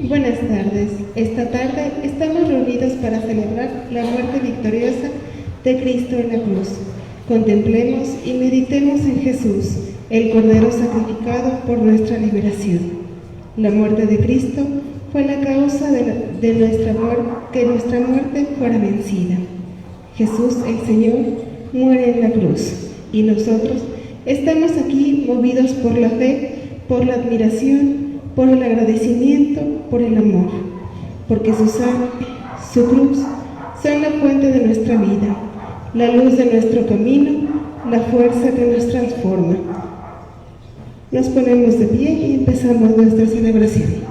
Buenas tardes. Esta tarde estamos reunidos para celebrar la muerte victoriosa de Cristo en la cruz. Contemplemos y meditemos en Jesús, el Cordero sacrificado por nuestra liberación. La muerte de Cristo fue la causa de nuestra muerte fuera vencida. Jesús, el Señor, muere en la cruz y nosotros estamos aquí movidos por la fe, por la admiración, por el agradecimiento, por el amor, porque su sangre, su cruz, son la fuente de nuestra vida, la luz de nuestro camino, la fuerza que nos transforma. Nos ponemos de pie y empezamos nuestra celebración.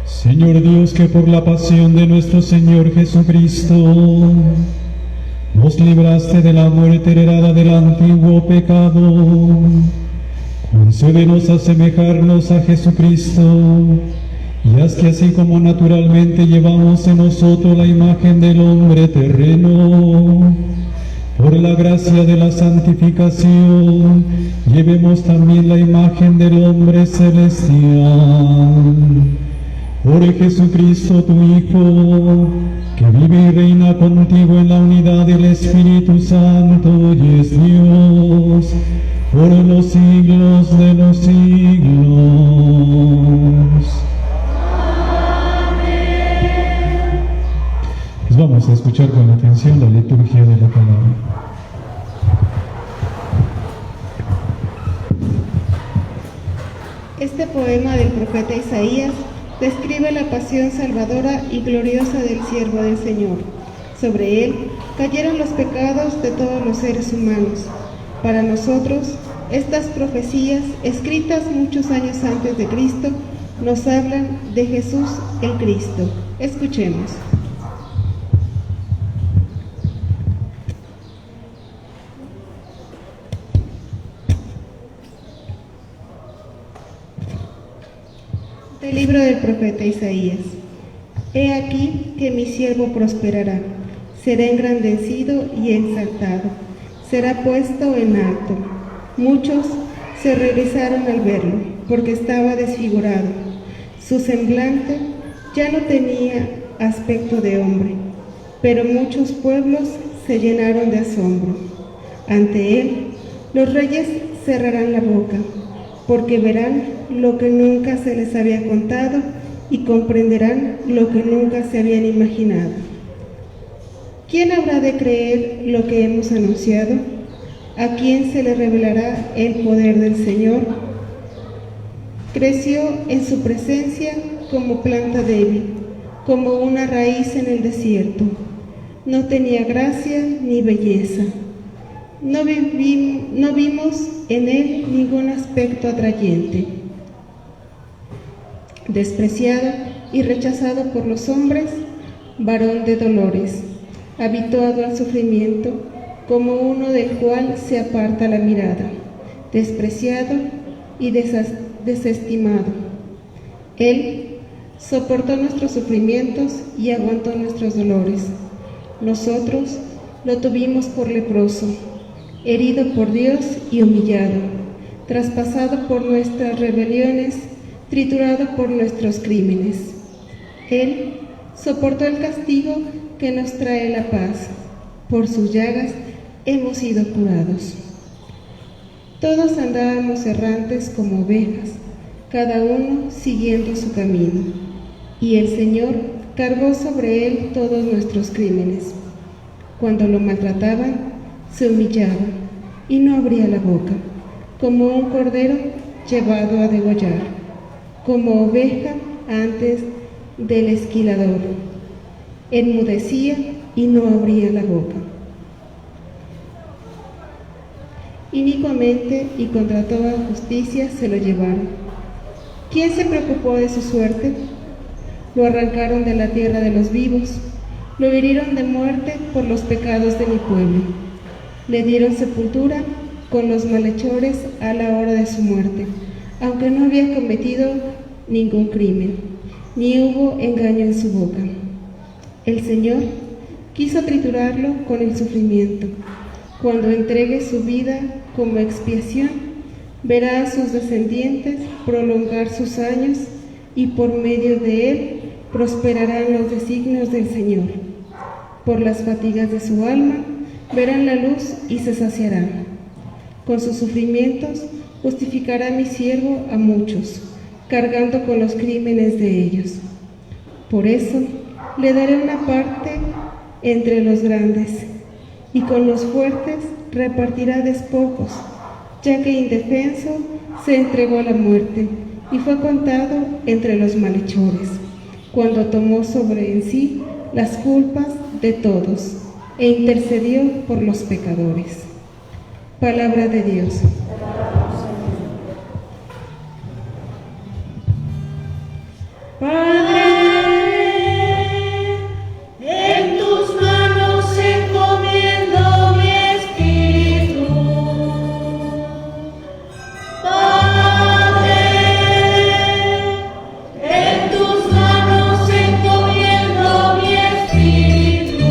Señor Dios, que por la pasión de nuestro Señor Jesucristo nos libraste de la muerte heredada del antiguo pecado, concédenos asemejarnos a Jesucristo, y haz que así como naturalmente llevamos en nosotros la imagen del hombre terreno, por la gracia de la santificación, llevemos también la imagen del hombre celestial. Por Jesucristo, tu Hijo, que vive y reina contigo en la unidad del Espíritu Santo y es Dios, por los siglos de los siglos. Amén. Pues vamos a escuchar con atención la liturgia de la palabra. Este poema del profeta Isaías describe la pasión salvadora y gloriosa del siervo del Señor. Sobre él cayeron los pecados de todos los seres humanos. Para nosotros, estas profecías, escritas muchos años antes de Cristo, nos hablan de Jesús el Cristo. Escuchemos. libro del profeta Isaías. He aquí que mi siervo prosperará, será engrandecido y exaltado, será puesto en alto. Muchos se regresaron al verlo, porque estaba desfigurado. Su semblante ya no tenía aspecto de hombre, pero muchos pueblos se llenaron de asombro. Ante él, los reyes cerrarán la boca, porque verán lo que nunca se les había contado y comprenderán lo que nunca se habían imaginado. ¿Quién habrá de creer lo que hemos anunciado? ¿A quién se le revelará el poder del Señor? Creció en su presencia como planta débil, como una raíz en el desierto. No tenía gracia ni belleza. No vimos en él ningún aspecto atrayente. Despreciado y rechazado por los hombres, varón de dolores, habituado al sufrimiento, como uno del cual se aparta la mirada, despreciado y desestimado. Él soportó nuestros sufrimientos y aguantó nuestros dolores. Nosotros lo tuvimos por leproso, herido por Dios y humillado, traspasado por nuestras rebeliones, triturado por nuestros crímenes. Él soportó el castigo que nos trae la paz. Por sus llagas hemos sido curados. Todos andábamos errantes como ovejas, cada uno siguiendo su camino, y el Señor cargó sobre él todos nuestros crímenes. Cuando lo maltrataban, se humillaba y no abría la boca, como un cordero llevado a degollar, como oveja antes del esquilador. Enmudecía y no abría la boca. Inicuamente y contra toda justicia se lo llevaron. ¿Quién se preocupó de su suerte? Lo arrancaron de la tierra de los vivos, lo hirieron de muerte por los pecados de mi pueblo. Le dieron sepultura con los malhechores a la hora de su muerte, aunque no había cometido ningún crimen, ni hubo engaño en su boca. El Señor quiso triturarlo con el sufrimiento. Cuando entregue su vida como expiación, verá a sus descendientes prolongar sus años y por medio de él prosperarán los designios del Señor. Por las fatigas de su alma verán la luz y se saciarán. Con sus sufrimientos justificará mi siervo a muchos, cargando con los crímenes de ellos. Por eso le daré una parte entre los grandes, y con los fuertes repartirá despojos, ya que indefenso se entregó a la muerte y fue contado entre los malhechores, cuando tomó sobre en sí las culpas de todos e intercedió por los pecadores. Palabra de Dios. Padre, en tus manos encomiendo mi espíritu. Padre, en tus manos encomiendo mi espíritu.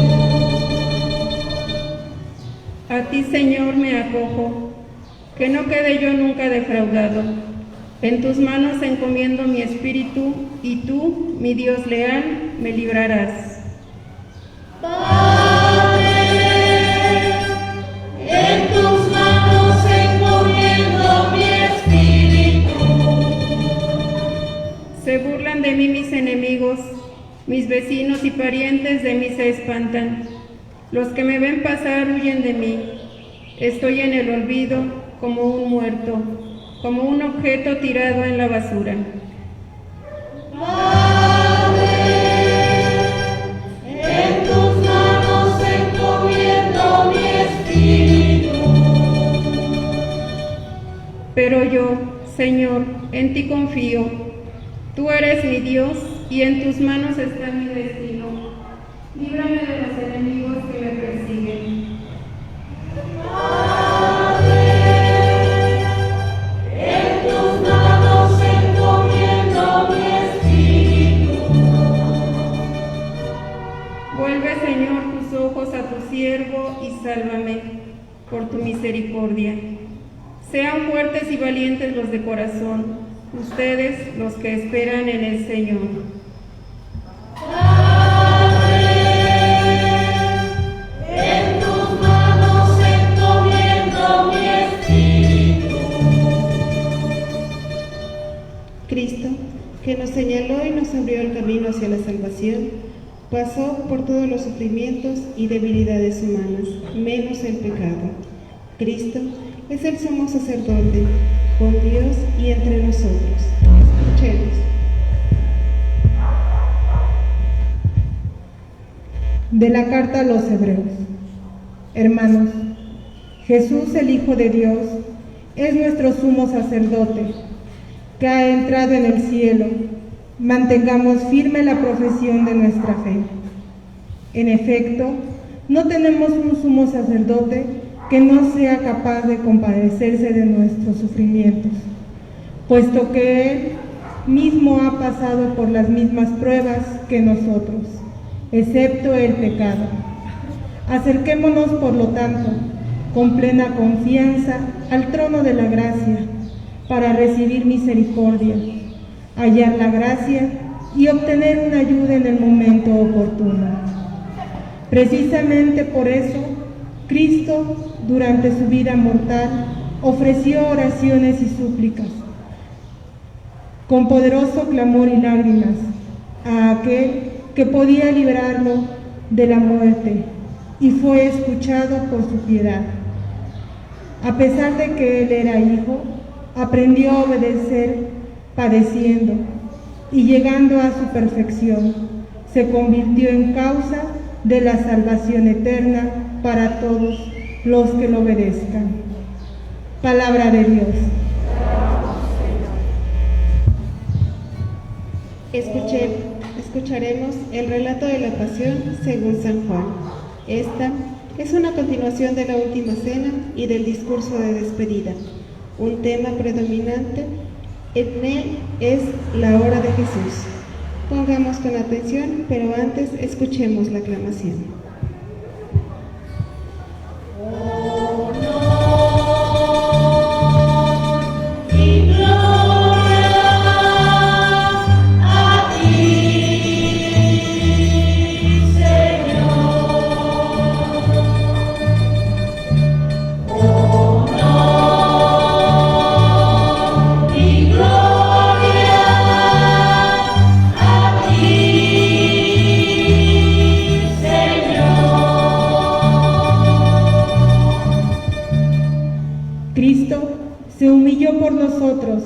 A ti, Señor, me acojo, que no quede yo nunca defraudado. En tus manos encomiendo mi espíritu, y tú, mi Dios leal, me librarás. Padre, en tus manos encomiendo mi espíritu. Se burlan de mí mis enemigos, mis vecinos y parientes de mí se espantan. Los que me ven pasar huyen de mí. Estoy en el olvido como un muerto, como un objeto tirado en la basura. Padre, en tus manos encomiendo mi espíritu. Pero yo, Señor, en ti confío. Tú eres mi Dios y en tus manos está mi destino. Líbrame de los enemigos que me persiguen. Padre, en tus manos encomiendo mi espíritu. siervo y sálvame por tu misericordia. Sean fuertes y valientes los de corazón, ustedes los que esperan en el Señor. En tus manos encomiendo mi espíritu. Cristo, que nos señaló y nos abrió el camino hacia la salvación, pasó por todos los sufrimientos y debilidades humanas, menos el pecado. Cristo es el sumo sacerdote, con Dios y entre nosotros. Escuchemos. De la carta a los Hebreos. Hermanos, Jesús, el Hijo de Dios, es nuestro sumo sacerdote, que ha entrado en el cielo. Mantengamos firme la profesión de nuestra fe. En efecto, no tenemos un sumo sacerdote que no sea capaz de compadecerse de nuestros sufrimientos, puesto que Él mismo ha pasado por las mismas pruebas que nosotros, excepto el pecado. Acerquémonos, por lo tanto, con plena confianza al trono de la gracia, para recibir misericordia, hallar la gracia y obtener una ayuda en el momento oportuno. Precisamente por eso, Cristo, durante su vida mortal, ofreció oraciones y súplicas, con poderoso clamor y lágrimas, a aquel que podía librarlo de la muerte, y fue escuchado por su piedad. A pesar de que él era hijo, aprendió a obedecer padeciendo, y llegando a su perfección, se convirtió en causa de la salvación eterna para todos los que lo obedezcan. Palabra de Dios. Escucharemos el relato de la Pasión según San Juan. Esta es una continuación de la última cena y del discurso de despedida. Un tema predominante en él es la hora de Jesús. Pongamos con atención, pero antes escuchemos la aclamación. Se humilló por nosotros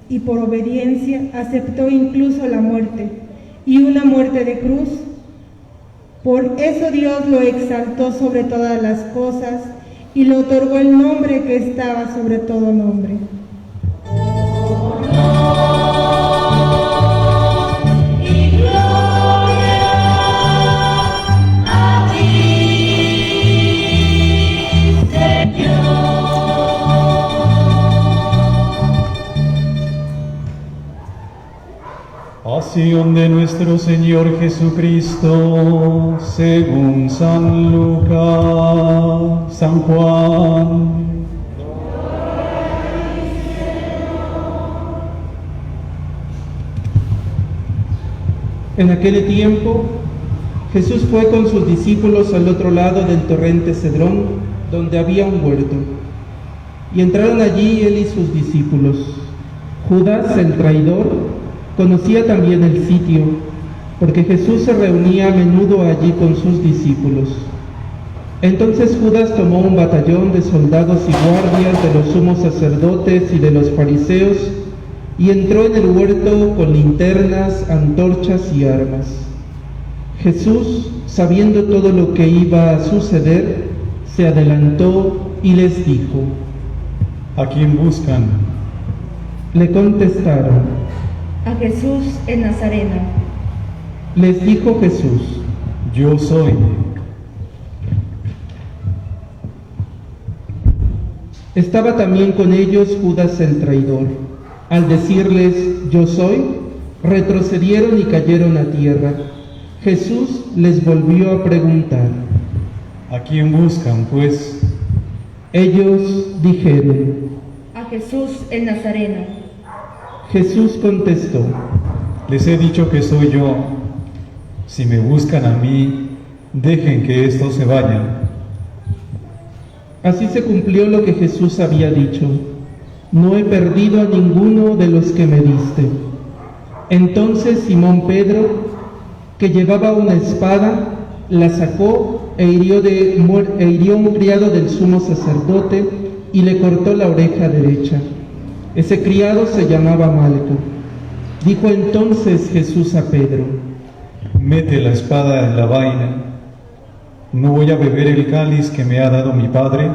y por obediencia aceptó incluso la muerte, y una muerte de cruz. Por eso Dios lo exaltó sobre todas las cosas y le otorgó el nombre que estaba sobre todo nombre. Pasión de nuestro Señor Jesucristo, según San Lucas, San Juan. En aquel tiempo, Jesús fue con sus discípulos al otro lado del torrente Cedrón, donde había un huerto. Y entraron allí él y sus discípulos. Judas, el traidor, conocía también el sitio, porque Jesús se reunía a menudo allí con sus discípulos. Entonces Judas tomó un batallón de soldados y guardias de los sumos sacerdotes y de los fariseos, y entró en el huerto con linternas, antorchas y armas. Jesús, sabiendo todo lo que iba a suceder, se adelantó y les dijo: ¿A quién buscan? Le contestaron: a Jesús el Nazareno. Les dijo Jesús: Yo soy. Estaba también con ellos Judas el traidor. Al decirles: Yo soy, retrocedieron y cayeron a tierra. Jesús les volvió a preguntar: ¿A quién buscan, pues? Ellos dijeron. A Jesús el Nazareno. Jesús contestó. Les he dicho que soy yo. Si me buscan a mí, dejen que estos se vayan. Así se cumplió lo que Jesús había dicho. No he perdido a ninguno de los que me diste. Entonces Simón Pedro, que llevaba una espada, la sacó e hirió a un criado del sumo sacerdote y le cortó la oreja derecha. Ese criado se llamaba Malco. Dijo entonces Jesús a Pedro: Mete la espada en la vaina. ¿No voy a beber el cáliz que me ha dado mi padre?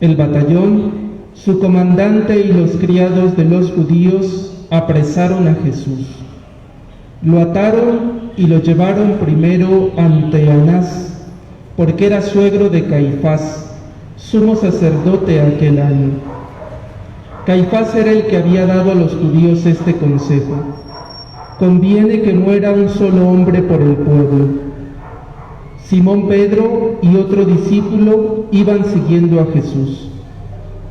El batallón, su comandante y los criados de los judíos apresaron a Jesús. Lo ataron y lo llevaron primero ante Anás, porque era suegro de Caifás, sumo sacerdote aquel año. Caifás era el que había dado a los judíos este consejo: conviene que muera un solo hombre por el pueblo. Simón Pedro y otro discípulo iban siguiendo a Jesús.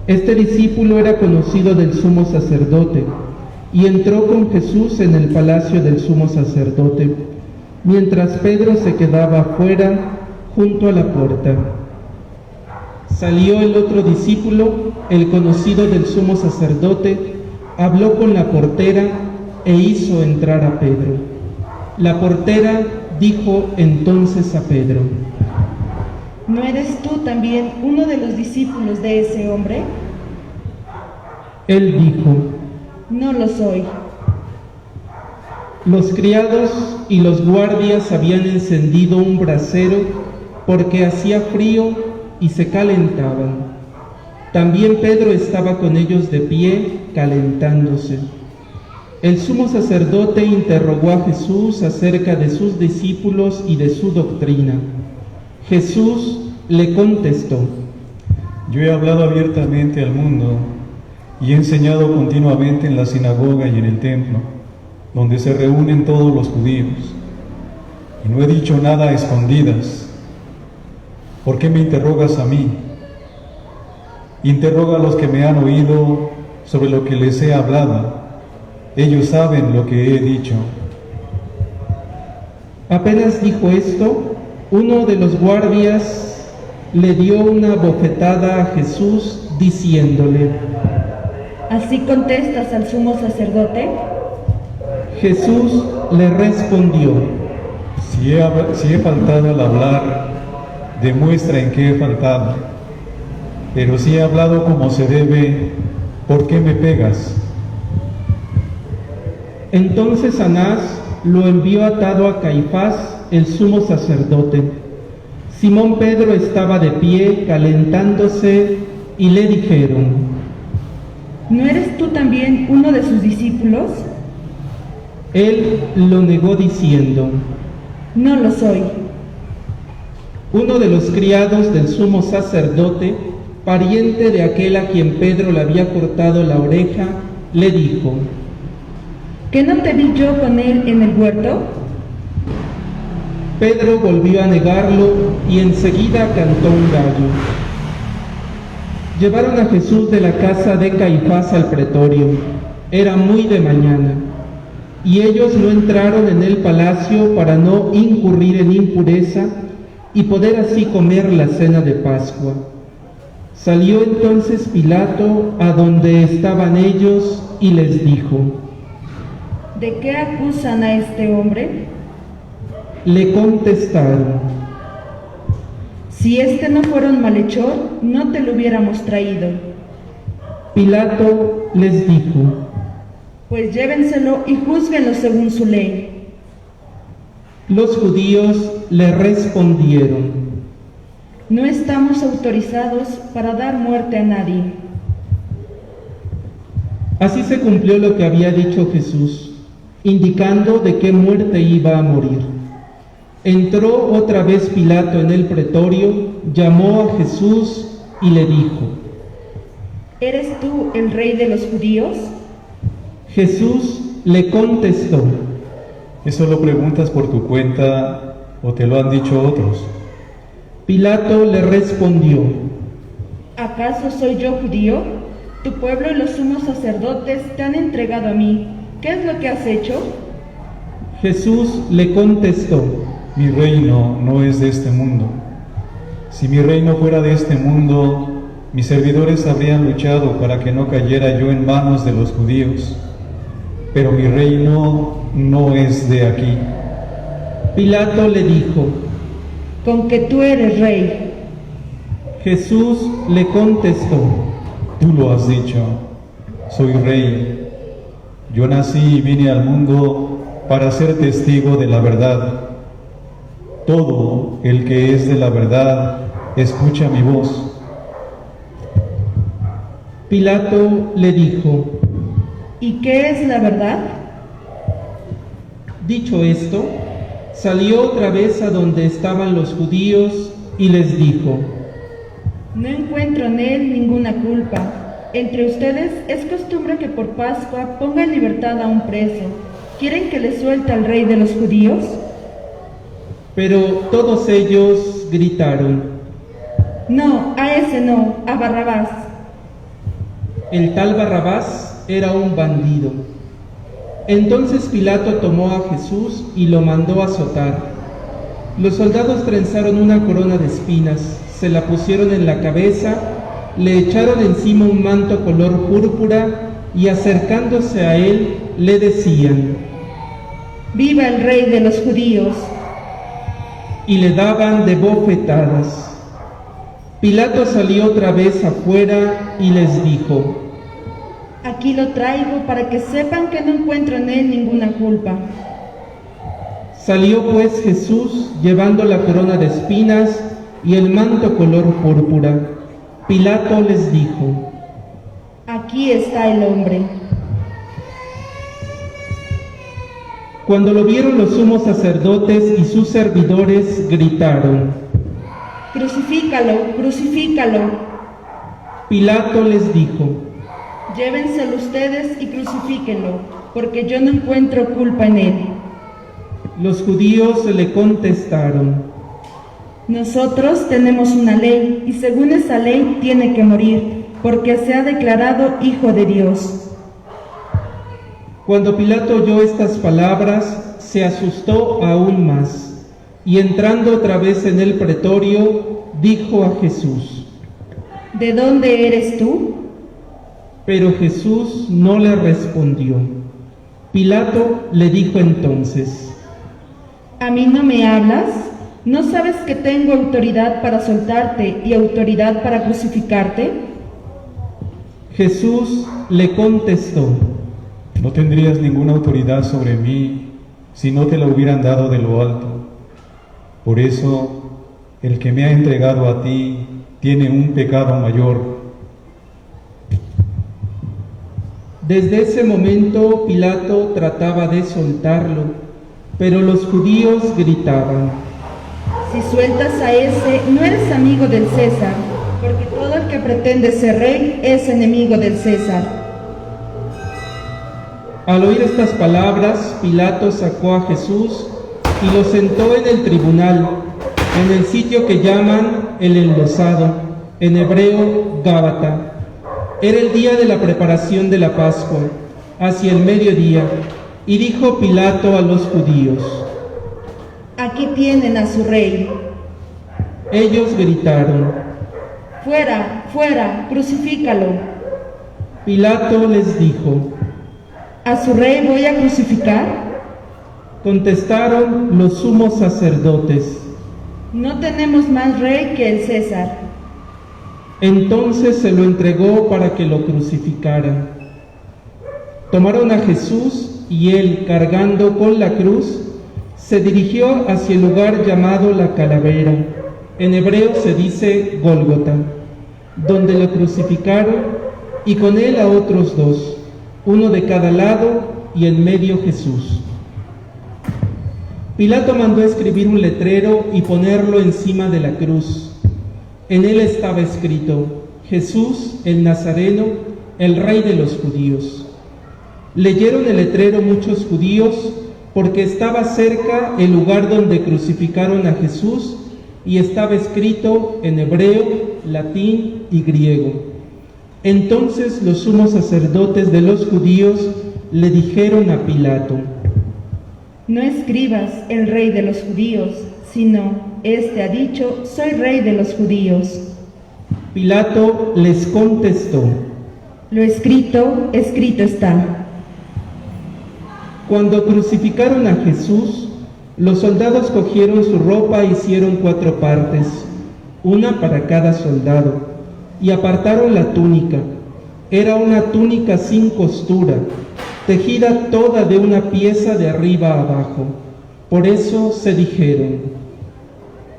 Este discípulo era conocido del sumo sacerdote y entró con Jesús en el palacio del sumo sacerdote, mientras Pedro se quedaba afuera junto a la puerta. Salió el otro discípulo, el conocido del sumo sacerdote, habló con la portera e hizo entrar a Pedro. La portera dijo entonces a Pedro: ¿No eres tú también uno de los discípulos de ese hombre? Él dijo: No lo soy. Los criados y los guardias habían encendido un brasero porque hacía frío y se calentaban. También Pedro estaba con ellos de pie, calentándose. El sumo sacerdote interrogó a Jesús acerca de sus discípulos y de su doctrina. Jesús le contestó: Yo he hablado abiertamente al mundo y he enseñado continuamente en la sinagoga y en el templo, donde se reúnen todos los judíos, y no he dicho nada a escondidas. ¿Por qué me interrogas a mí? Interroga a los que me han oído sobre lo que les he hablado. Ellos saben lo que he dicho. Apenas dijo esto, uno de los guardias le dio una bofetada a Jesús diciéndole: ¿Así contestas al sumo sacerdote? Jesús le respondió: Si he faltado al hablar, demuestra en qué he faltado. Pero si he hablado como se debe, ¿por qué me pegas? Entonces Anás lo envió atado a Caifás, el sumo sacerdote. Simón Pedro estaba de pie, calentándose, y le dijeron: ¿No eres tú también uno de sus discípulos? Él lo negó diciendo: No lo soy. Uno de los criados del sumo sacerdote, pariente de aquel a quien Pedro le había cortado la oreja, le dijo: ¿Que no te vi yo con él en el huerto? Pedro volvió a negarlo y enseguida cantó un gallo. Llevaron a Jesús de la casa de Caifás al pretorio. Era muy de mañana, y ellos no entraron en el palacio para no incurrir en impureza y poder así comer la cena de Pascua. Salió entonces Pilato a donde estaban ellos y les dijo: ¿De qué acusan a este hombre? Le contestaron: Si este no fuera un malhechor, no te lo hubiéramos traído. Pilato les dijo: Pues llévenselo y júzguenlo según su ley. Los judíos le respondieron: No estamos autorizados para dar muerte a nadie. Así se cumplió lo que había dicho Jesús, indicando de qué muerte iba a morir. Entró otra vez Pilato en el pretorio, llamó a Jesús y le dijo: ¿Eres tú el rey de los judíos? Jesús le contestó: ¿Eso lo preguntas por tu cuenta o te lo han dicho otros? Pilato le respondió: ¿Acaso soy yo judío? Tu pueblo y los sumos sacerdotes te han entregado a mí. ¿Qué es lo que has hecho? Jesús le contestó: Mi reino no es de este mundo. Si mi reino fuera de este mundo, mis servidores habrían luchado para que no cayera yo en manos de los judíos. Pero mi reino no es de aquí. Pilato le dijo: Con que tú eres rey. Jesús le contestó: Tú lo has dicho, soy rey. Yo nací y vine al mundo para ser testigo de la verdad. Todo el que es de la verdad escucha mi voz. Pilato le dijo: ¿Y qué es la verdad? Dicho esto, salió otra vez a donde estaban los judíos y les dijo: No encuentro en él ninguna culpa. Entre ustedes es costumbre que por Pascua ponga en libertad a un preso. ¿Quieren que le suelte al rey de los judíos? Pero todos ellos gritaron: No, a ese no, a Barrabás. El tal Barrabás era un bandido. Entonces Pilato tomó a Jesús y lo mandó azotar. Los soldados trenzaron una corona de espinas, se la pusieron en la cabeza, le echaron encima un manto color púrpura y acercándose a él le decían: ¡Viva el rey de los judíos! Y le daban de bofetadas. Pilato salió otra vez afuera y les dijo: Aquí lo traigo para que sepan que no encuentro en él ninguna culpa. Salió pues Jesús llevando la corona de espinas y el manto color púrpura. Pilato les dijo: Aquí está el hombre. Cuando lo vieron los sumos sacerdotes y sus servidores, gritaron: Crucifícalo, crucifícalo. Pilato les dijo: Llévenselo ustedes y crucifíquenlo, porque yo no encuentro culpa en él. Los judíos le contestaron: Nosotros tenemos una ley, y según esa ley tiene que morir, porque se ha declarado hijo de Dios. Cuando Pilato oyó estas palabras, se asustó aún más, y entrando otra vez en el pretorio, dijo a Jesús: ¿De dónde eres tú? Pero Jesús no le respondió. Pilato le dijo entonces: ¿A mí no me hablas? ¿No sabes que tengo autoridad para soltarte y autoridad para crucificarte? Jesús le contestó: No tendrías ninguna autoridad sobre mí si no te la hubieran dado de lo alto. Por eso, el que me ha entregado a ti tiene un pecado mayor. Desde ese momento Pilato trataba de soltarlo, pero los judíos gritaban: Si sueltas a ese, no eres amigo del César, porque todo el que pretende ser rey es enemigo del César. Al oír estas palabras, Pilato sacó a Jesús y lo sentó en el tribunal, en el sitio que llaman el Enlosado, en hebreo Gábata. Era el día de la preparación de la Pascua, hacia el mediodía, y dijo Pilato a los judíos: Aquí tienen a su rey. Ellos gritaron: Fuera, fuera, crucifícalo. Pilato les dijo: ¿A su rey voy a crucificar? Contestaron los sumos sacerdotes: No tenemos más rey que el César. Entonces se lo entregó para que lo crucificaran. Tomaron a Jesús y él, cargando con la cruz, se dirigió hacia el lugar llamado la Calavera, en hebreo se dice Gólgota, donde lo crucificaron y con él a otros dos, uno de cada lado y en medio Jesús. Pilato mandó escribir un letrero y ponerlo encima de la cruz. En él estaba escrito: Jesús el Nazareno, el Rey de los judíos. Leyeron el letrero muchos judíos porque estaba cerca el lugar donde crucificaron a Jesús y estaba escrito en hebreo, latín y griego. Entonces los sumos sacerdotes de los judíos le dijeron a Pilato: No escribas el rey de los judíos, sino, este ha dicho, soy rey de los judíos. Pilato les contestó: Lo escrito, escrito está. Cuando crucificaron a Jesús, los soldados cogieron su ropa e hicieron 4 partes, una para cada soldado, y apartaron la túnica. Era una túnica sin costura, tejida toda de una pieza de arriba a abajo. Por eso se dijeron: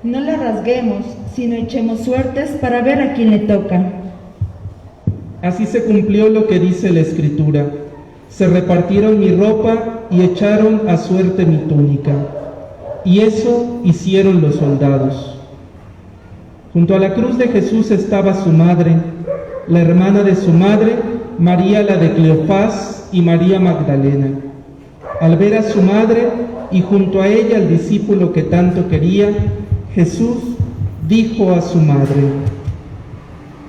No la rasguemos, sino echemos suertes para ver a quién le toca. Así se cumplió lo que dice la Escritura: se repartieron mi ropa y echaron a suerte mi túnica. Y eso hicieron los soldados. Junto a la cruz de Jesús estaba su madre, la hermana de su madre, María la de Cleofás y María Magdalena. Al ver a su madre y junto a ella al discípulo que tanto quería, Jesús dijo a su madre: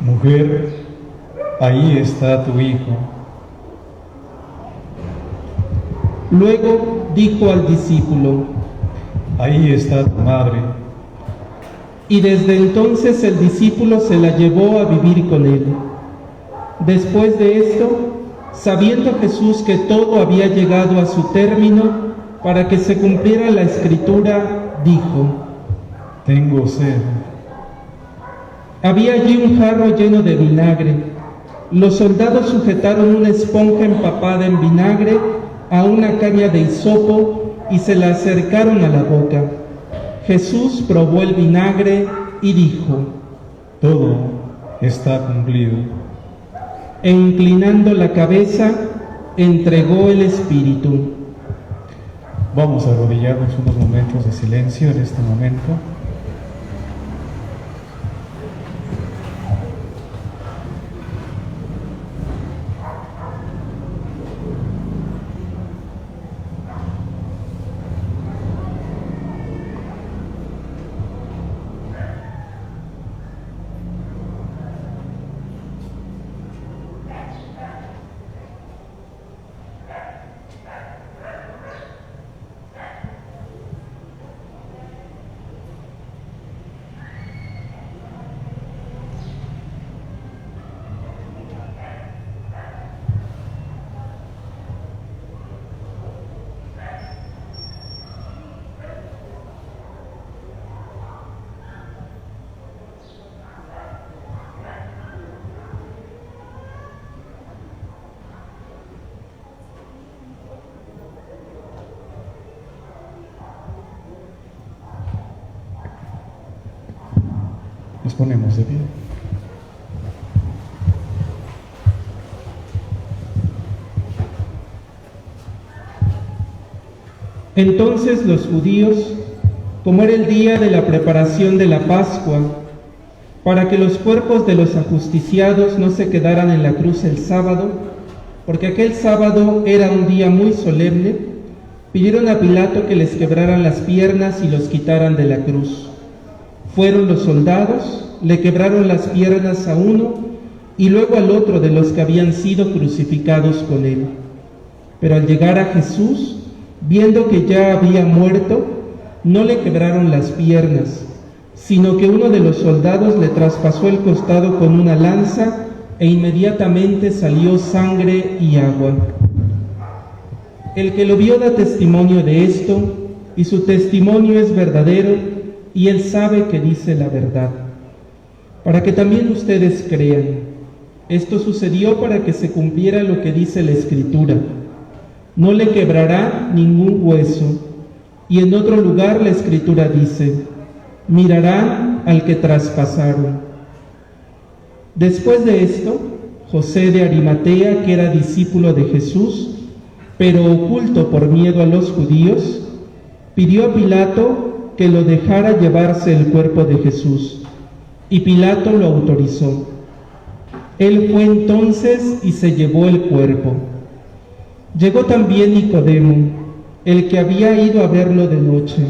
Mujer, ahí está tu hijo. Luego dijo al discípulo: Ahí está tu madre. Y desde entonces el discípulo se la llevó a vivir con él. Después de esto, sabiendo Jesús que todo había llegado a su término, para que se cumpliera la Escritura, dijo: Tengo sed. Había allí un jarro lleno de vinagre. Los soldados sujetaron una esponja empapada en vinagre a una caña de hisopo y se la acercaron a la boca. Jesús probó el vinagre y dijo: Todo está cumplido. E inclinando la cabeza, entregó el Espíritu. Vamos a arrodillarnos unos momentos de silencio en este momento. Nos ponemos de pie. Entonces los judíos, como era el día de la preparación de la Pascua, para que los cuerpos de los ajusticiados no se quedaran en la cruz el sábado, porque aquel sábado era un día muy solemne, pidieron a Pilato que les quebraran las piernas y los quitaran de la cruz. Fueron los soldados, le quebraron las piernas a uno y luego al otro de los que habían sido crucificados con él. Pero al llegar a Jesús, viendo que ya había muerto, no le quebraron las piernas, sino que uno de los soldados le traspasó el costado con una lanza e inmediatamente salió sangre y agua. El que lo vio da testimonio de esto, y su testimonio es verdadero, y él sabe que dice la verdad. Para que también ustedes crean, esto sucedió para que se cumpliera lo que dice la Escritura: no le quebrará ningún hueso. Y en otro lugar la Escritura dice: mirarán al que traspasaron. Después de esto, José de Arimatea, que era discípulo de Jesús, pero oculto por miedo a los judíos, pidió a Pilato que lo dejara llevarse el cuerpo de Jesús, y Pilato lo autorizó. Él fue entonces y se llevó el cuerpo. Llegó también Nicodemo, el que había ido a verlo de noche,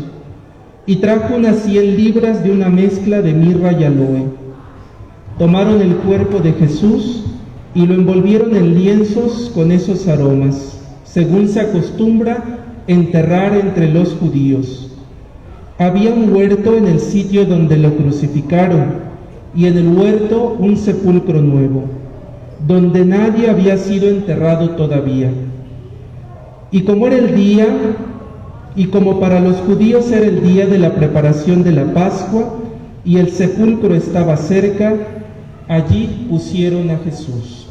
y trajo unas 100 libras de una mezcla de mirra y aloe. Tomaron el cuerpo de Jesús y lo envolvieron en lienzos con esos aromas, según se acostumbra enterrar entre los judíos. Había un huerto en el sitio donde lo crucificaron, y en el huerto un sepulcro nuevo, donde nadie había sido enterrado todavía. Y como era el día, y como para los judíos era el día de la preparación de la Pascua, y el sepulcro estaba cerca, allí pusieron a Jesús.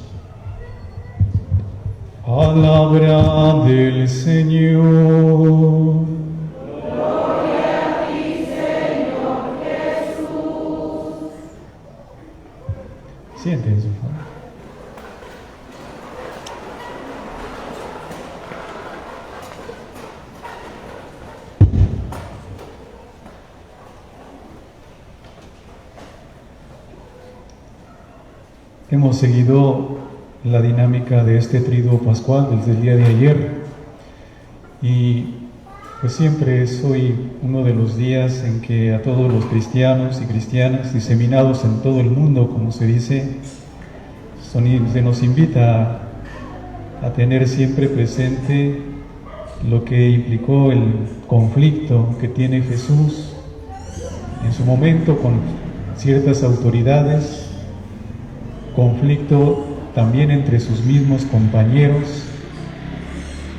Palabra del Señor. Gloria a ti, Señor Jesús. Siéntense, por favor. Hemos seguido la dinámica de este triduo pascual desde el día de ayer y pues siempre es hoy uno de los días en que a todos los cristianos y cristianas diseminados en todo el mundo, como se dice, se nos invita a tener siempre presente lo que implicó el conflicto que tiene Jesús en su momento con ciertas autoridades, conflicto también entre sus mismos compañeros,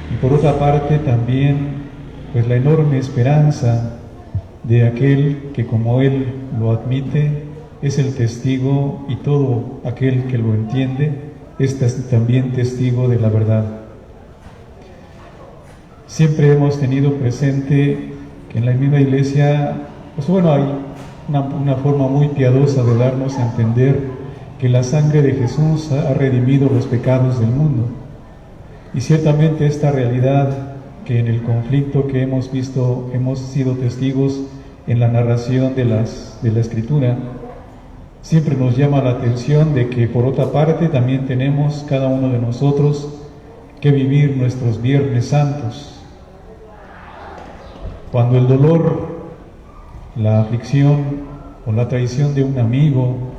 y por otra parte también pues la enorme esperanza de aquel que, como él lo admite, es el testigo, y todo aquel que lo entiende es también testigo de la verdad. Siempre hemos tenido presente que en la misma Iglesia, pues bueno, hay una forma muy piadosa de darnos a entender que la sangre de Jesús ha redimido los pecados del mundo. Y ciertamente esta realidad que en el conflicto que hemos visto, hemos sido testigos en la narración de la Escritura, siempre nos llama la atención de que por otra parte también tenemos cada uno de nosotros que vivir nuestros Viernes Santos. Cuando el dolor, la aflicción o la traición de un amigo,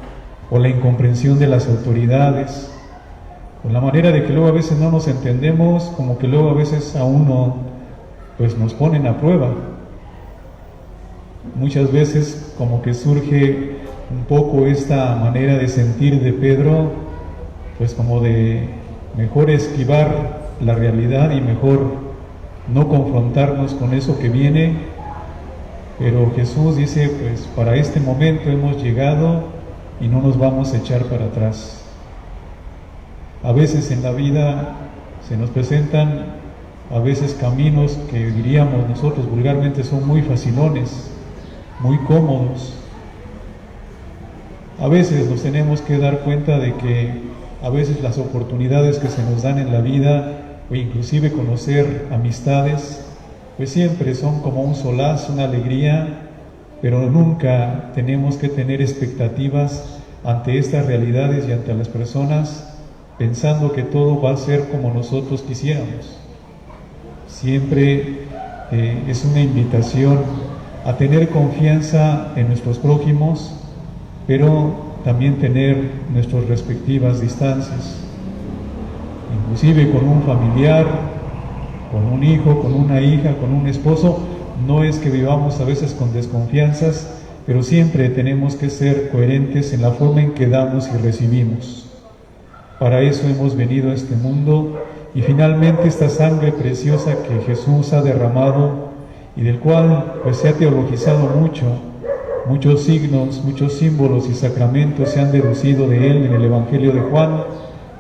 o la incomprensión de las autoridades, o la manera de que luego a veces no nos entendemos, como que luego a veces a uno pues nos ponen a prueba. Muchas veces como que surge un poco esta manera de sentir de Pedro, pues como de mejor esquivar la realidad y mejor no confrontarnos con eso que viene, pero Jesús dice, pues para este momento hemos llegado y no nos vamos a echar para atrás. A veces en la vida se nos presentan a veces caminos que diríamos nosotros vulgarmente son muy facilones, muy cómodos. A veces nos tenemos que dar cuenta de que a veces las oportunidades que se nos dan en la vida, o inclusive conocer amistades, pues siempre son como un solaz, una alegría, pero nunca tenemos que tener expectativas ante estas realidades y ante las personas pensando que todo va a ser como nosotros quisiéramos. Siempre es una invitación a tener confianza en nuestros prójimos, pero también tener nuestras respectivas distancias, inclusive con un familiar, con un hijo, con una hija, con un esposo. No es que vivamos a veces con desconfianzas, pero siempre tenemos que ser coherentes en la forma en que damos y recibimos. Para eso hemos venido a este mundo, y finalmente esta sangre preciosa que Jesús ha derramado y del cual pues se ha teologizado mucho, muchos signos, muchos símbolos y sacramentos se han deducido de él en el Evangelio de Juan,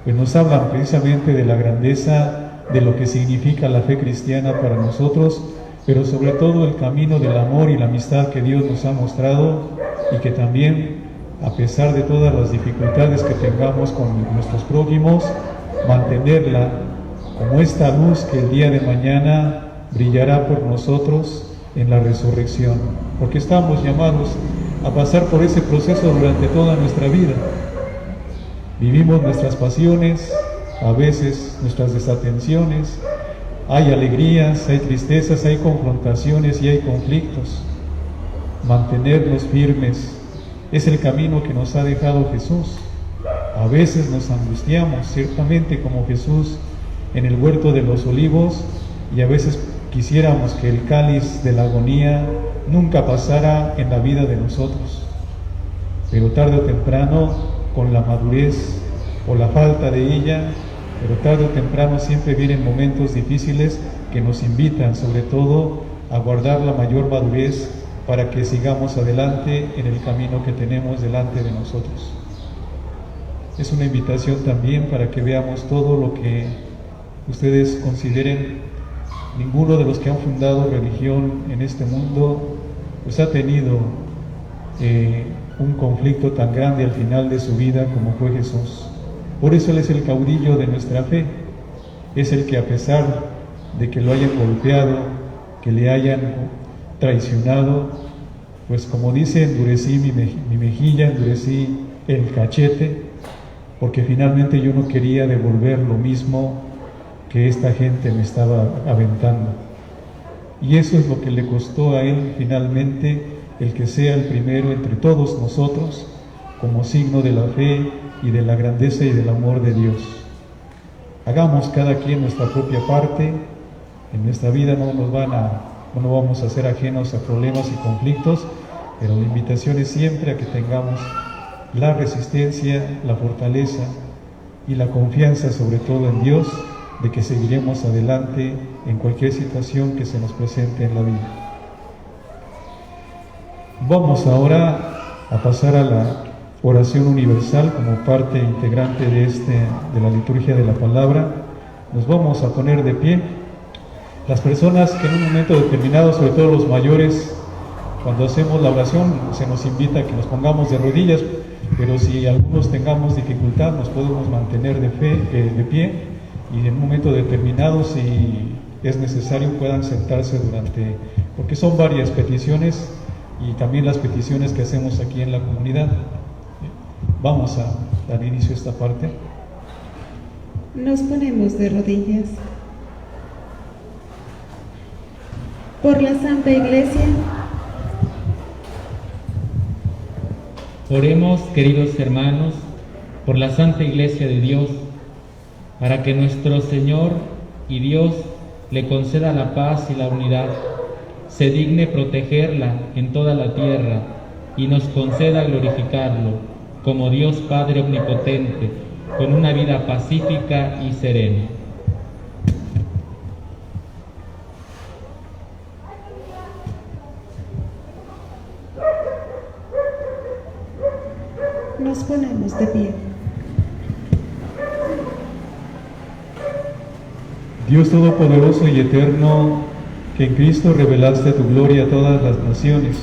pues nos hablan precisamente de la grandeza de lo que significa la fe cristiana para nosotros, pero sobre todo el camino del amor y la amistad que Dios nos ha mostrado, y que también, a pesar de todas las dificultades que tengamos con nuestros prójimos, mantenerla como esta luz que el día de mañana brillará por nosotros en la resurrección, porque estamos llamados a pasar por ese proceso durante toda nuestra vida. Vivimos nuestras pasiones, a veces nuestras desatenciones, hay alegrías, hay tristezas, hay confrontaciones y hay conflictos. mantenernos firmes. Es el camino que nos ha dejado Jesús. A veces nos angustiamos, ciertamente como Jesús en el huerto de los olivos, y a veces quisiéramos que el cáliz de la agonía nunca pasara en la vida de nosotros. Pero tarde o temprano, con la madurez o la falta de ella, pero tarde o temprano siempre vienen momentos difíciles que nos invitan sobre todo a guardar la mayor madurez para que sigamos adelante en el camino que tenemos delante de nosotros. Es una invitación también para que veamos todo lo que ustedes consideren. Ninguno de los que han fundado religión en este mundo pues ha tenido un conflicto tan grande al final de su vida como fue Jesús. Por eso Él es el caudillo de nuestra fe. Es el que, a pesar de que lo hayan golpeado, que le hayan traicionado, pues como dice, endurecí mi mejilla, endurecí el cachete, porque finalmente yo no quería devolver lo mismo que esta gente me estaba aventando. Y eso es lo que le costó a Él finalmente, el que sea el primero entre todos nosotros, como signo de la fe y de la grandeza y del amor de Dios. Hagamos cada quien nuestra propia parte. En nuestra vida no vamos a ser ajenos a problemas y conflictos, pero la invitación es siempre a que tengamos la resistencia, la fortaleza y la confianza sobre todo en Dios, de que seguiremos adelante en cualquier situación que se nos presente en la vida. Vamos ahora a pasar a la oración universal como parte integrante de la liturgia de la palabra. Nos vamos a poner de pie. Las personas que en un momento determinado, sobre todo los mayores, cuando hacemos la oración se nos invita a que nos pongamos de rodillas, pero si algunos tengamos dificultad nos podemos mantener de pie, y en un momento determinado, si es necesario, puedan sentarse porque son varias peticiones y también las peticiones que hacemos aquí en la comunidad. Vamos a dar inicio a esta parte. Nos ponemos de rodillas. Por la Santa Iglesia. Oremos, queridos hermanos, por la Santa Iglesia de Dios, para que nuestro Señor y Dios le conceda la paz y la unidad, se digne protegerla en toda la tierra y nos conceda glorificarlo como Dios Padre Omnipotente, con una vida pacífica y serena. Nos ponemos de pie. Dios Todopoderoso y Eterno, que en Cristo revelaste tu gloria a todas las naciones,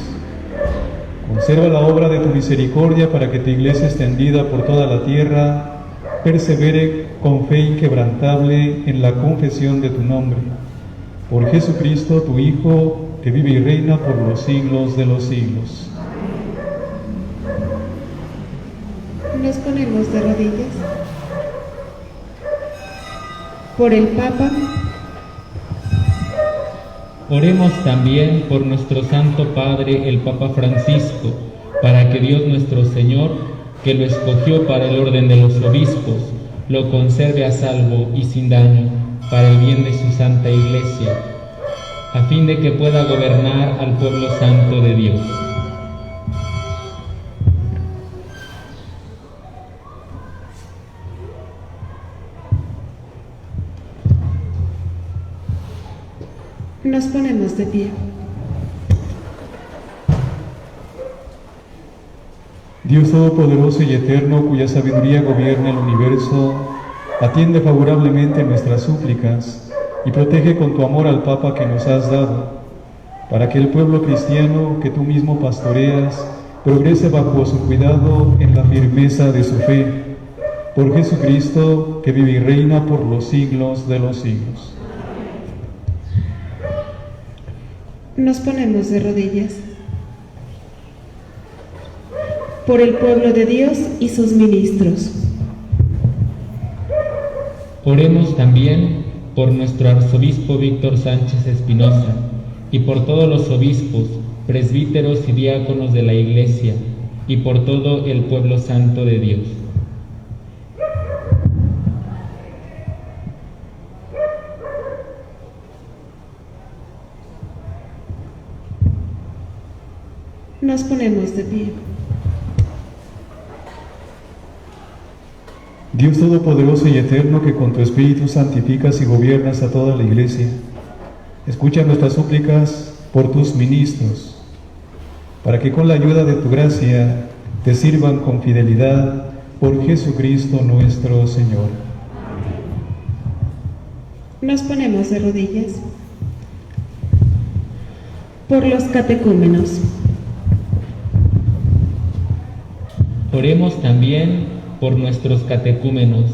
conserva la obra de tu misericordia para que tu iglesia extendida por toda la tierra persevere con fe inquebrantable en la confesión de tu nombre. Por Jesucristo, tu Hijo, que vive y reina por los siglos de los siglos. Nos ponemos de rodillas. Por el Papa. Oremos también por nuestro Santo Padre, el Papa Francisco, para que Dios nuestro Señor, que lo escogió para el orden de los obispos, lo conserve a salvo y sin daño, para el bien de su Santa Iglesia, a fin de que pueda gobernar al pueblo santo de Dios. Nos ponemos de pie. Dios Todopoderoso y Eterno, cuya sabiduría gobierna el universo, atiende favorablemente nuestras súplicas y protege con tu amor al Papa que nos has dado, para que el pueblo cristiano que tú mismo pastoreas progrese bajo su cuidado en la firmeza de su fe. Por Jesucristo, que vive y reina por los siglos de los siglos. Nos ponemos de rodillas. Por el pueblo de Dios y sus ministros. Oremos también por nuestro arzobispo Víctor Sánchez Espinosa y por todos los obispos, presbíteros y diáconos de la Iglesia, y por todo el pueblo santo de Dios. Nos ponemos de pie. Dios Todopoderoso y Eterno, que con tu Espíritu santificas y gobiernas a toda la Iglesia, escucha nuestras súplicas por tus ministros, para que con la ayuda de tu gracia te sirvan con fidelidad por Jesucristo nuestro Señor. Nos ponemos de rodillas. Por los catecúmenos. Oremos también por nuestros catecúmenos,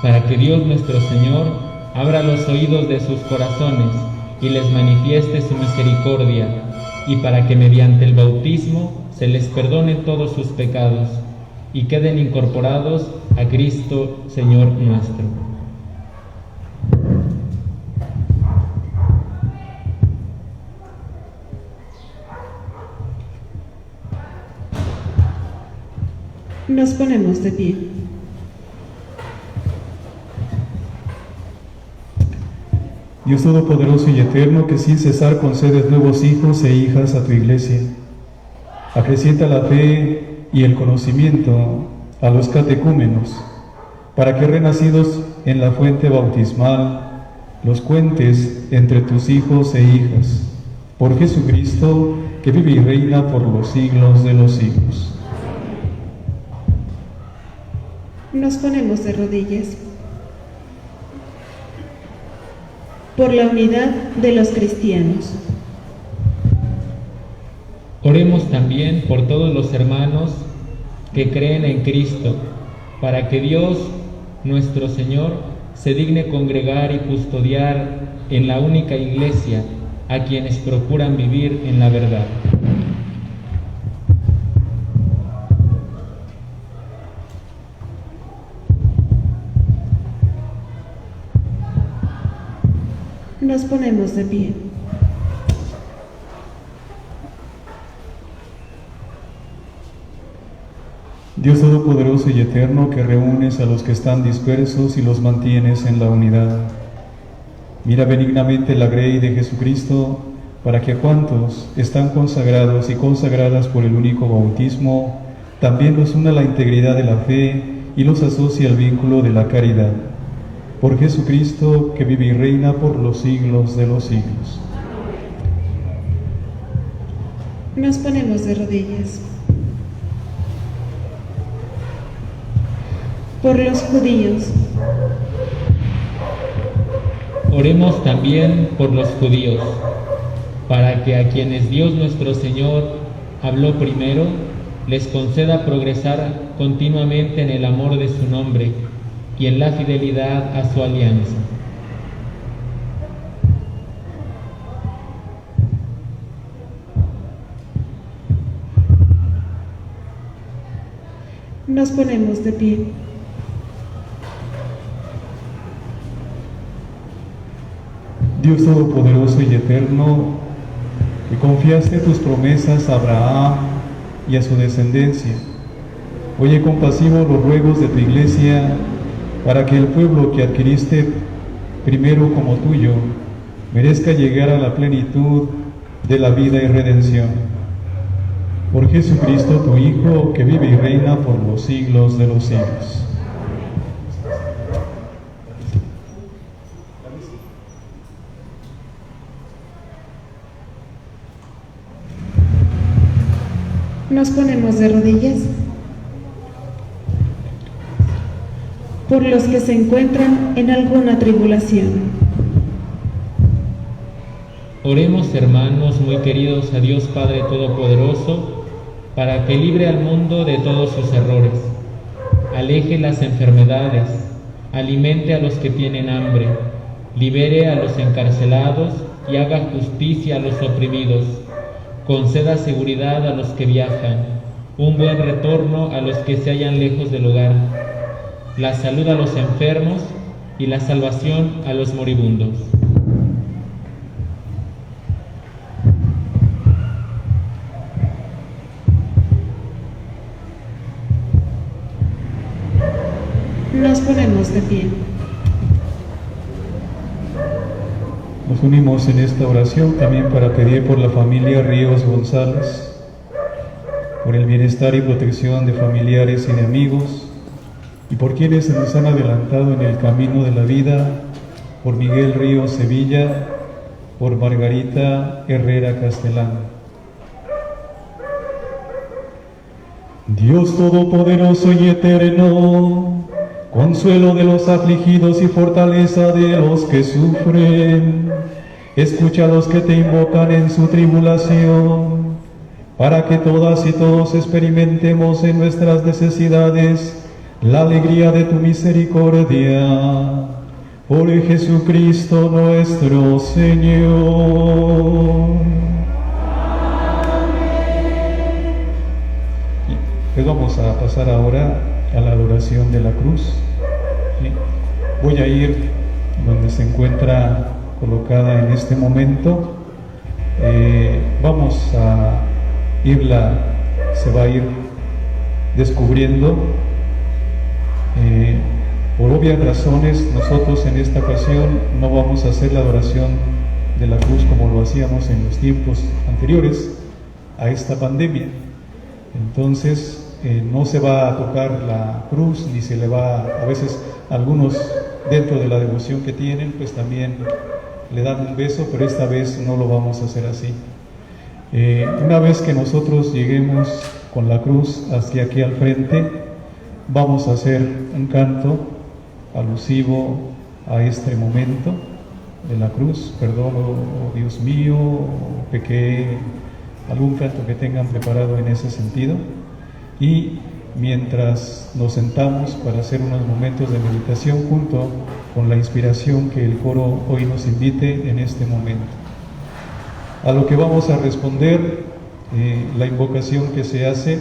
para que Dios nuestro Señor abra los oídos de sus corazones y les manifieste su misericordia, y para que mediante el bautismo se les perdonen todos sus pecados y queden incorporados a Cristo Señor nuestro. Nos ponemos de pie. Dios Todopoderoso y Eterno, que sin cesar concedes nuevos hijos e hijas a tu Iglesia, acrecienta la fe y el conocimiento a los catecúmenos, para que renacidos en la fuente bautismal los cuentes entre tus hijos e hijas, por Jesucristo, que vive y reina por los siglos de los siglos. Nos ponemos de rodillas. Por la unidad de los cristianos. Oremos también por todos los hermanos que creen en Cristo, para que Dios, nuestro Señor, se digne congregar y custodiar en la única Iglesia a quienes procuran vivir en la verdad. Nos ponemos de pie. Dios Todopoderoso y Eterno, que reúnes a los que están dispersos y los mantienes en la unidad, mira benignamente la grey de Jesucristo, para que a cuantos están consagrados y consagradas por el único bautismo, también los una la integridad de la fe y los asocie al vínculo de la caridad. Por Jesucristo, que vive y reina por los siglos de los siglos. Nos ponemos de rodillas. Por los judíos. Oremos también por los judíos, para que a quienes Dios nuestro Señor habló primero, les conceda progresar continuamente en el amor de su nombre y en la fidelidad a su alianza. Nos ponemos de pie. Dios Todopoderoso y Eterno, que confiaste tus promesas a Abraham y a su descendencia, oye compasivo los ruegos de tu Iglesia, para que el pueblo que adquiriste primero como tuyo merezca llegar a la plenitud de la vida y redención. Por Jesucristo, tu Hijo, que vive y reina por los siglos de los siglos. Nos ponemos de rodillas. Por los que se encuentran en alguna tribulación. Oremos, hermanos muy queridos, a Dios Padre Todopoderoso, para que libre al mundo de todos sus errores, aleje las enfermedades, alimente a los que tienen hambre, libere a los encarcelados y haga justicia a los oprimidos, conceda seguridad a los que viajan, un buen retorno a los que se hallan lejos del hogar, la salud a los enfermos y la salvación a los moribundos. Podemos ponernos de pie. Nos unimos en esta oración también para pedir por la familia Ríos González, por el bienestar y protección de familiares y de amigos, y por quienes se nos han adelantado en el camino de la vida, por Miguel Ríos Sevilla, por Margarita Herrera Castellán. Dios Todopoderoso y Eterno, consuelo de los afligidos y fortaleza de los que sufren, escucha a los que te invocan en su tribulación, para que todas y todos experimentemos en nuestras necesidades la alegría de tu misericordia. Por Jesucristo nuestro Señor. Pues vamos a pasar ahora a la adoración de la cruz. ¿Sí? Voy a ir donde se encuentra colocada en este momento. Vamos a se va a ir descubriendo. Por obvias razones, nosotros en esta ocasión no vamos a hacer la adoración de la cruz como lo hacíamos en los tiempos anteriores a esta pandemia. Entonces, no se va a tocar la cruz, ni se le va, a veces algunos dentro de la devoción que tienen, pues también le dan un beso, pero esta vez no lo vamos a hacer así. Una vez que nosotros lleguemos con la cruz hacia aquí al frente, vamos a hacer un canto alusivo a este momento de la cruz. Perdón, oh Dios mío, pequé, algún canto que tengan preparado en ese sentido. Y mientras nos sentamos para hacer unos momentos de meditación junto con la inspiración que el coro hoy nos invite en este momento. A lo que vamos a responder, la invocación que se hace,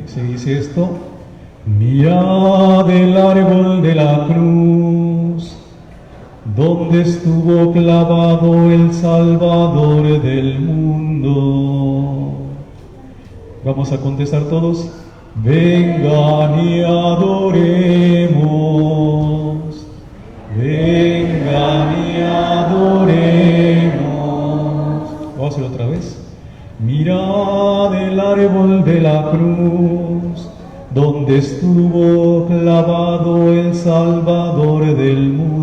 se dice esto: mirad el árbol de la cruz, donde estuvo clavado el Salvador del mundo. Vamos a contestar todos: vengan y adoremos, vengan y adoremos. Vamos a hacerlo otra vez. Mirad el árbol de la cruz, donde estuvo clavado el Salvador del mundo.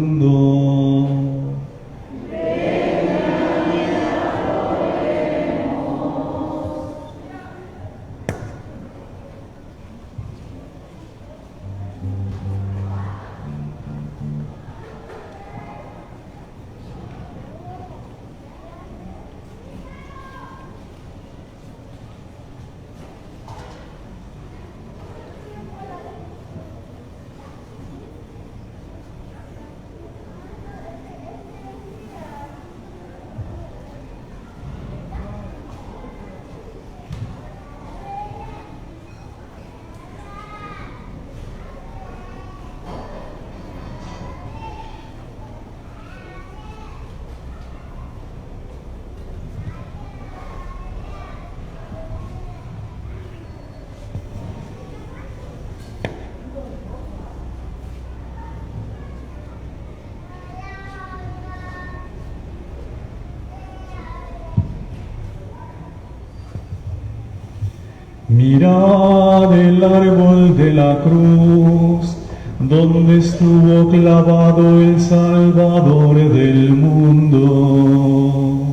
Mirad el árbol de la cruz, donde estuvo clavado el Salvador del mundo.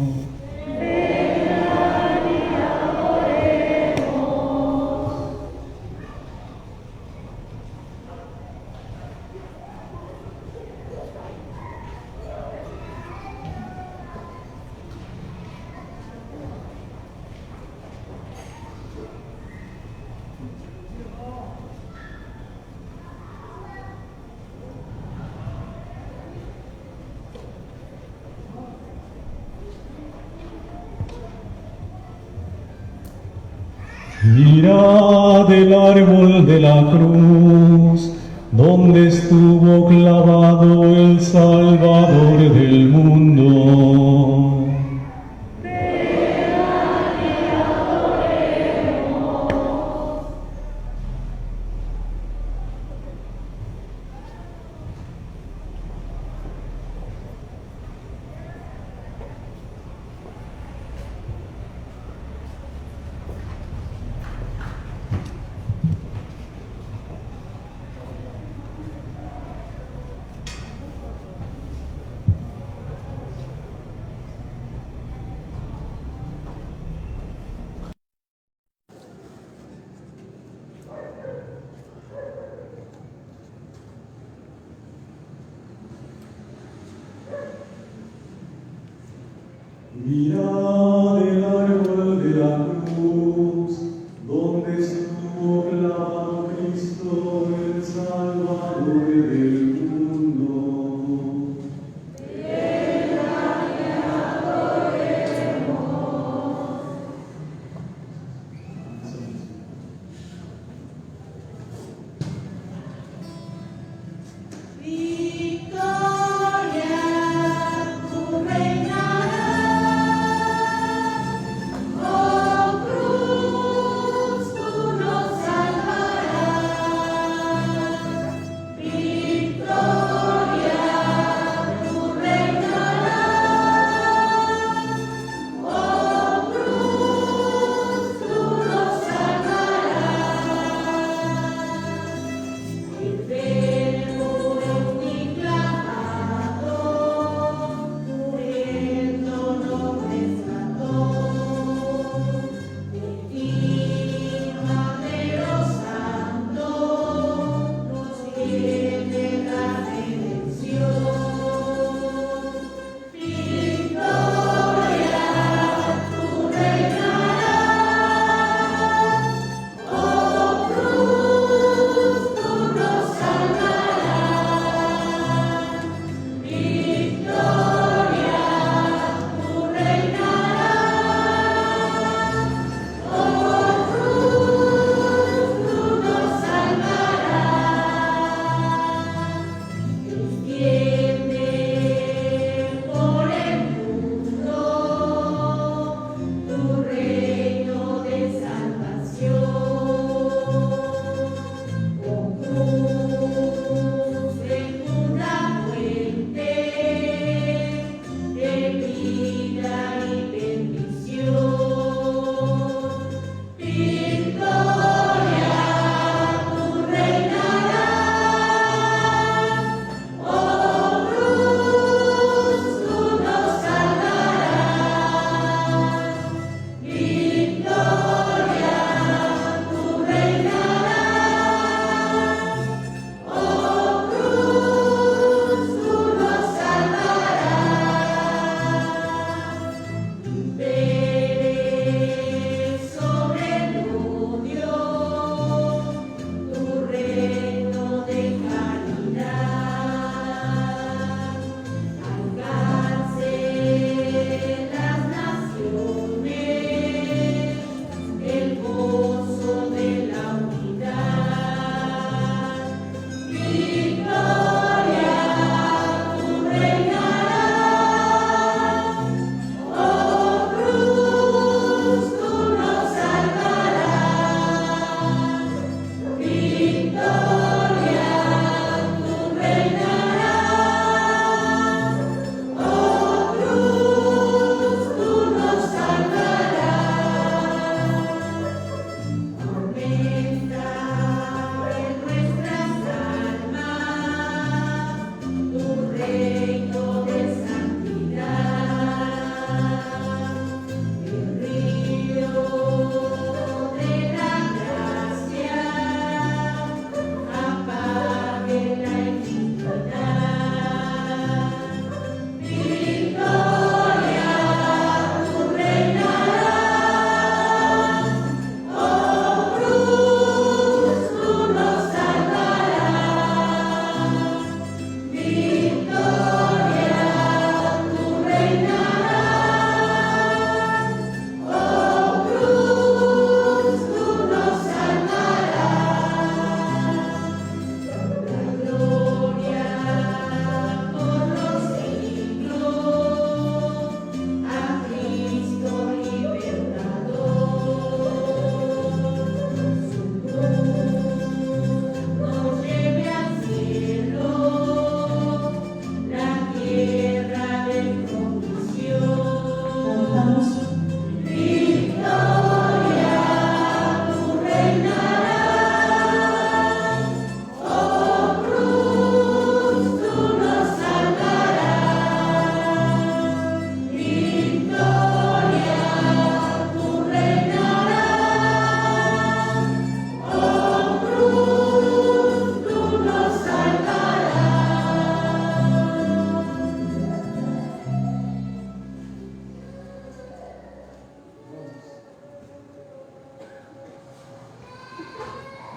Mirad el árbol de la cruz, donde estuvo clavado el Salvador del mundo.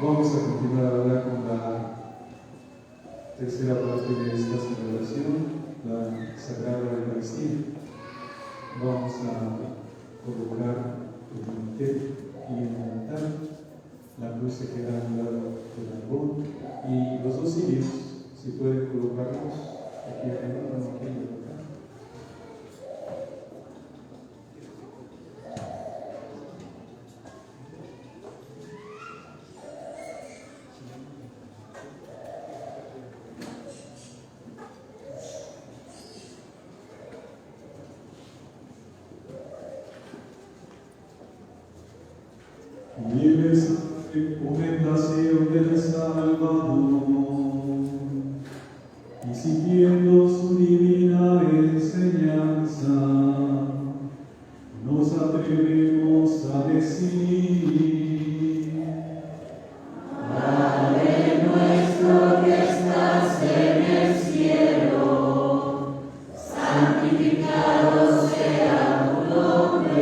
Vamos a continuar ahora con la tercera parte de esta celebración, la Sagrada Eucaristía. Vamos a colocar el mantel y el altar, la cruz se queda a un lado del árbol y los dos cirios, si pueden colocarlos aquí arriba, no aquí acá. Vive recomendación del Salvador, y siguiendo su divina enseñanza, nos atrevemos a decir: Padre nuestro que estás en el cielo, santificado sea tu nombre.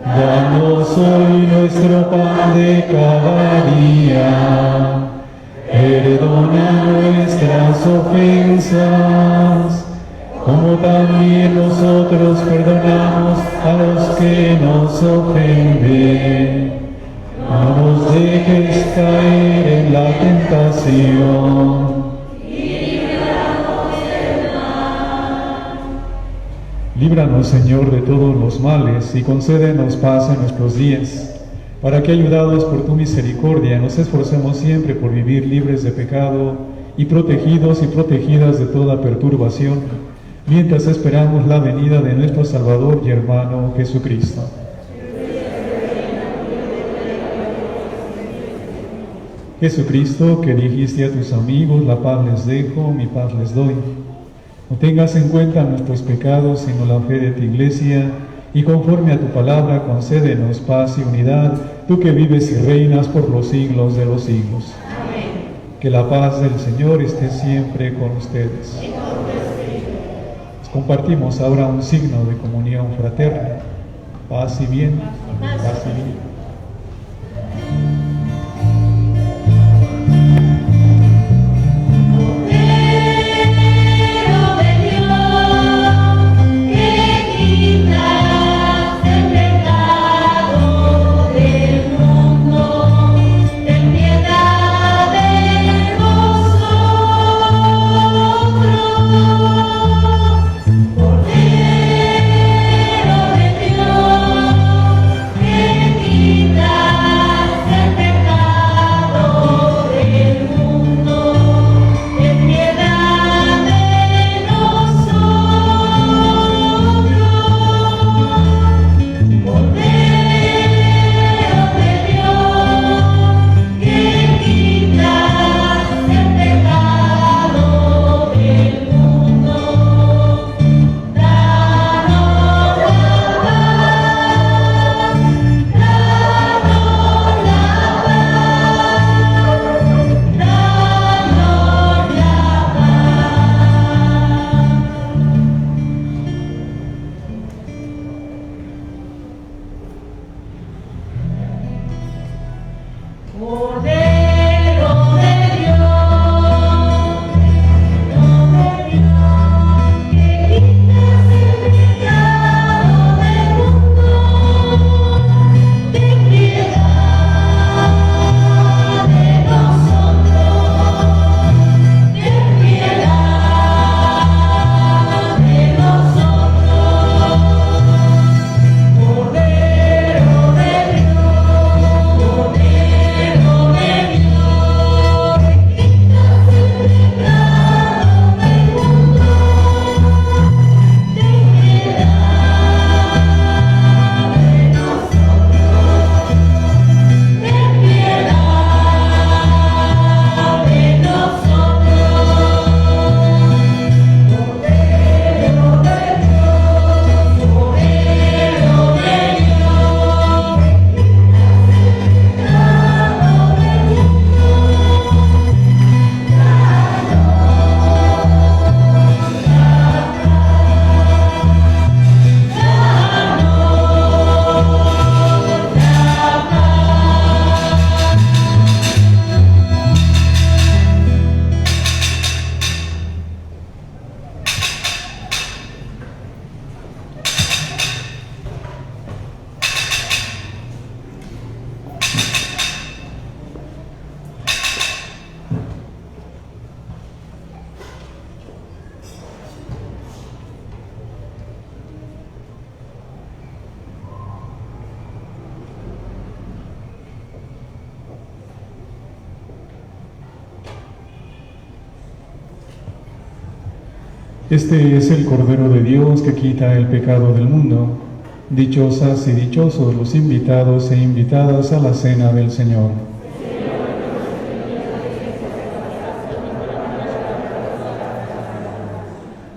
Danos hoy nuestro pan de cada día, perdona nuestras ofensas, como también nosotros perdonamos a los que nos ofenden. No nos dejes caer en la tentación. Líbranos, Señor, de todos los males y concédenos paz en nuestros días, para que, ayudados por tu misericordia, nos esforcemos siempre por vivir libres de pecado y protegidos y protegidas de toda perturbación, mientras esperamos la venida de nuestro Salvador y hermano Jesucristo. Jesucristo, que dijiste a tus amigos, la paz les dejo, mi paz les doy. No tengas en cuenta nuestros pecados, sino la fe de tu Iglesia, y conforme a tu palabra concédenos paz y unidad, tú que vives y reinas por los siglos de los siglos. Amén. Que la paz del Señor esté siempre con ustedes. Compartimos ahora un signo de comunión fraterna. Paz y bien. Paz y bien. Cordero de Dios, que Este es el Cordero de Dios que quita el pecado del mundo. Dichosas y dichosos los invitados e invitadas a la cena del Señor.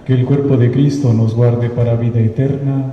Que el cuerpo de Cristo nos guarde para vida eterna.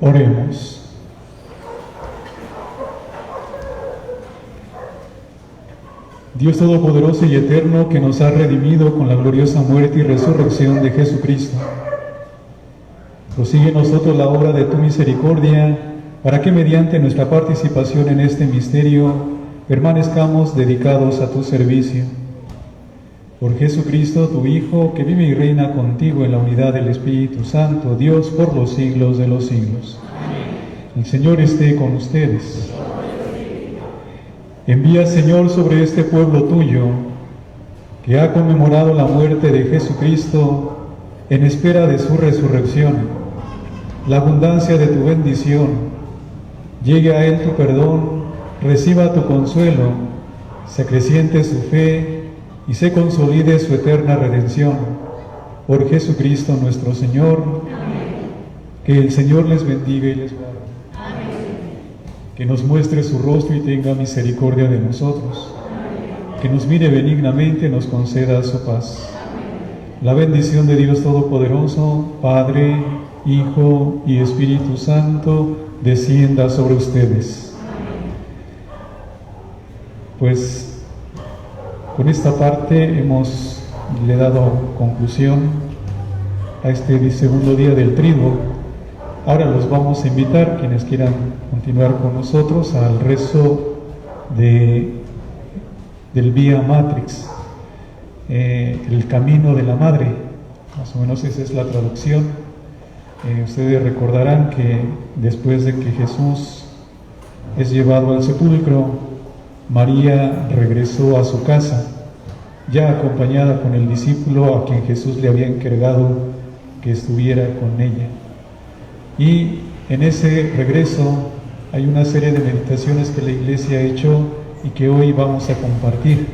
Oremos. Dios Todopoderoso y Eterno, que nos ha redimido con la gloriosa muerte y resurrección de Jesucristo, prosigue en nosotros la obra de tu misericordia, para que mediante nuestra participación en este misterio permanezcamos dedicados a tu servicio. Por Jesucristo, tu Hijo, que vive y reina contigo en la unidad del Espíritu Santo, Dios, por los siglos de los siglos. El Señor esté con ustedes. Envía, Señor, sobre este pueblo tuyo, que ha conmemorado la muerte de Jesucristo en espera de su resurrección, la abundancia de tu bendición. Llegue a él tu perdón, reciba tu consuelo, se acreciente su fe y se consolide su eterna redención. Por Jesucristo nuestro Señor. Amén. Que el Señor les bendiga y les guarde. Que nos muestre su rostro y tenga misericordia de nosotros. Amén. Que nos mire benignamente y nos conceda su paz. Amén. La bendición de Dios Todopoderoso, Padre, Hijo y Espíritu Santo, descienda sobre ustedes. Amén. Pues con esta parte le he dado conclusión a este segundo día del Triduo. Ahora los vamos a invitar, quienes quieran continuar con nosotros, al rezo del Vía Matrix, el camino de la Madre. Más o menos esa es la traducción. Ustedes recordarán que después de que Jesús es llevado al sepulcro, María regresó a su casa, ya acompañada con el discípulo a quien Jesús le había encargado que estuviera con ella. Y en ese regreso hay una serie de meditaciones que la Iglesia ha hecho y que hoy vamos a compartir.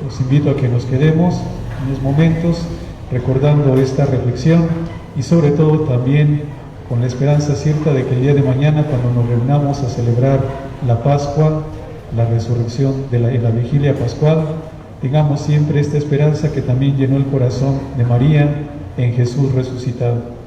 Los invito a que nos quedemos unos momentos recordando esta reflexión y sobre todo también con la esperanza cierta de que el día de mañana, cuando nos reunamos a celebrar la Pascua, la resurrección en la vigilia pascual, tengamos siempre esta esperanza que también llenó el corazón de María en Jesús resucitado.